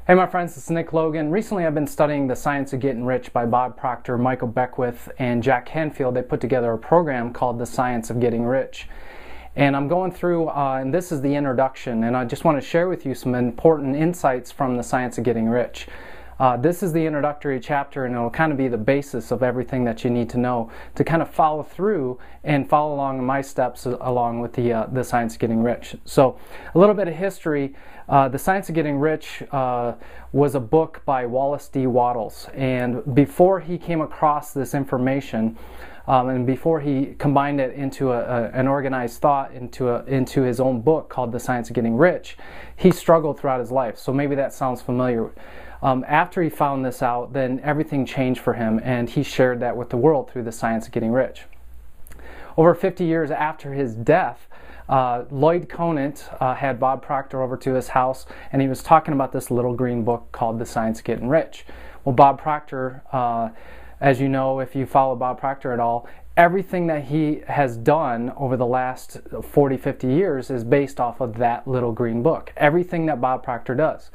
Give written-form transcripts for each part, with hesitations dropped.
Hey my friends, it's Nick Logan. Recently I've been studying The Science of Getting Rich by Bob Proctor, Michael Beckwith, and Jack Canfield. They put together a program called The Science of Getting Rich. And I'm going through, and this is the introduction, and I just want to share with you some important insights from The Science of Getting Rich. This is the introductory chapter, and it'll kind of be the basis of everything that you need to know to kind of follow through and follow along my steps along with the Science of Getting Rich. So a little bit of history. The Science of Getting Rich was a book by Wallace D. Wattles, and before he came across this information and before he combined it into an organized thought into his own book called The Science of Getting Rich, he struggled throughout his life. So maybe that sounds familiar. After he found this out, then everything changed for him, and he shared that with the world through The Science of Getting Rich. Over 50 years after his death, Lloyd Conant had Bob Proctor over to his house, and he was talking about this little green book called The Science of Getting Rich. Well, Bob Proctor, as you know, if you follow Bob Proctor at all, everything that he has done over the last 40, 50 years is based off of that little green book. Everything that Bob Proctor does.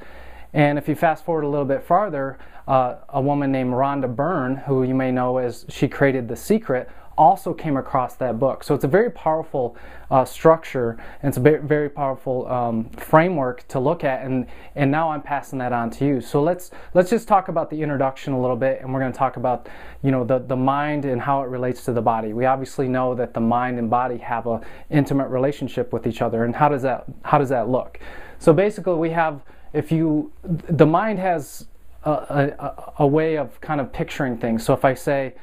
And if you fast forward a little bit farther, a woman named Rhonda Byrne, who you may know as she created The Secret, also came across that book. So it's a very powerful structure, and it's a very powerful framework to look at, and now I'm passing that on to you. So let's just talk about the introduction a little bit, and we're going to talk about, you know, the mind and how it relates to the body. We obviously know that the mind and body have an intimate relationship with each other, and how does that look? So basically we have, the mind has a way of kind of picturing things. So if I say,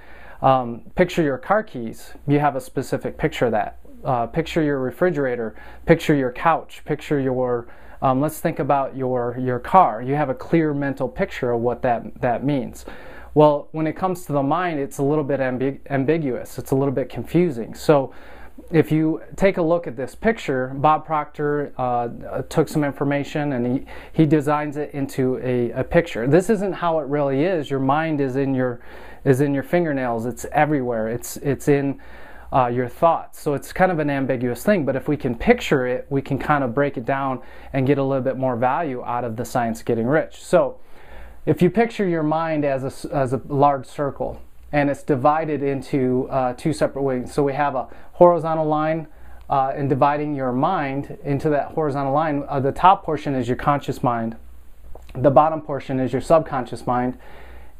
picture your car keys, you have a specific picture of that. Picture your refrigerator, picture your couch, picture your, let's think about your car. You have a clear mental picture of what that means. Well, when it comes to the mind, it's a little bit ambiguous. It's a little bit confusing. So if you take a look at this picture, Bob Proctor took some information and he designs it into a picture. This isn't how it really is. Your mind is in your fingernails. It's everywhere. It's in your thoughts. So it's kind of an ambiguous thing. But if we can picture it, we can kind of break it down and get a little bit more value out of The Science of Getting Rich. So if you picture your mind as a large circle, and it's divided into two separate wings. So we have a horizontal line, and dividing your mind into that horizontal line, the top portion is your conscious mind, the bottom portion is your subconscious mind,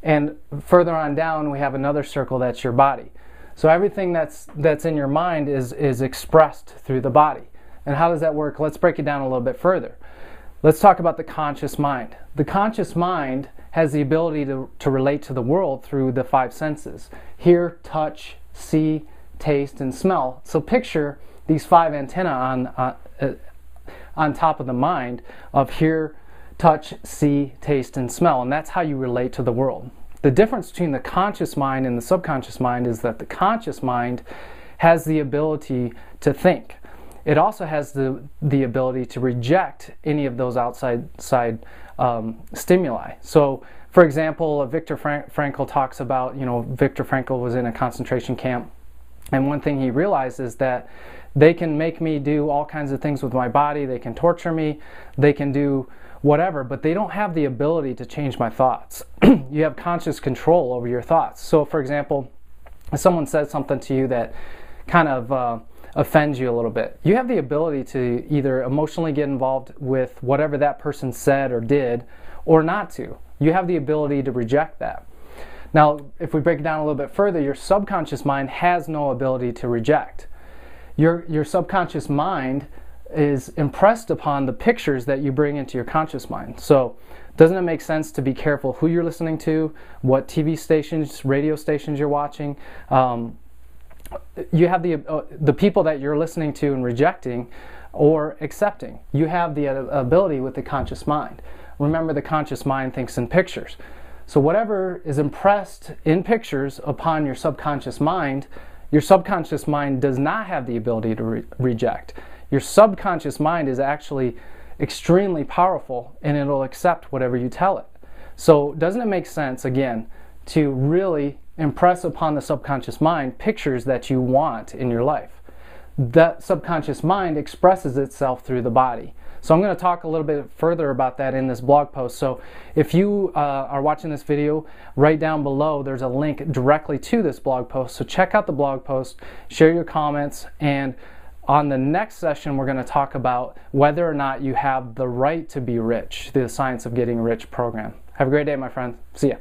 and further on down we have another circle that's your body. So everything that's in your mind is expressed through the body. And how does that work? Let's break it down a little bit further. Let's talk about the conscious mind. The conscious mind has the ability to relate to the world through the five senses: hear, touch, see, taste, and smell. So picture these five antennae on top of the mind of hear, touch, see, taste, and smell, and that's how you relate to the world. The difference between the conscious mind and the subconscious mind is that the conscious mind has the ability to think. It also has the ability to reject any of those outside stimuli. So, for example, Viktor Frankl talks about, Viktor Frankl was in a concentration camp, and one thing he realized is that they can make me do all kinds of things with my body, they can torture me, they can do whatever, but they don't have the ability to change my thoughts. You have conscious control over your thoughts. So, for example, if someone says something to you that kind of offends you a little bit, you have the ability to either emotionally get involved with whatever that person said or did, or not to. You have the ability to reject that. Now, if we break it down a little bit further, your subconscious mind has no ability to reject. Your subconscious mind is impressed upon the pictures that you bring into your conscious mind. So, doesn't it make sense to be careful who you're listening to, what TV stations, radio stations you're watching? You have the people that you're listening to and rejecting or accepting. You have the ability with the conscious mind. Remember, the conscious mind thinks in pictures. So whatever is impressed in pictures upon your subconscious mind does not have the ability to reject. Your subconscious mind is actually extremely powerful, and it'll accept whatever you tell it. So doesn't it make sense, again, to really impress upon the subconscious mind pictures that you want in your life? That subconscious mind expresses itself through the body. So I'm going to talk a little bit further about that in this blog post. So if you are watching this video, right down below there's a link directly to this blog post. So check out the blog post, share your comments, and on the next session we're going to talk about whether or not you have the right to be rich, the Science of Getting Rich program. Have a great day, my friends. See ya.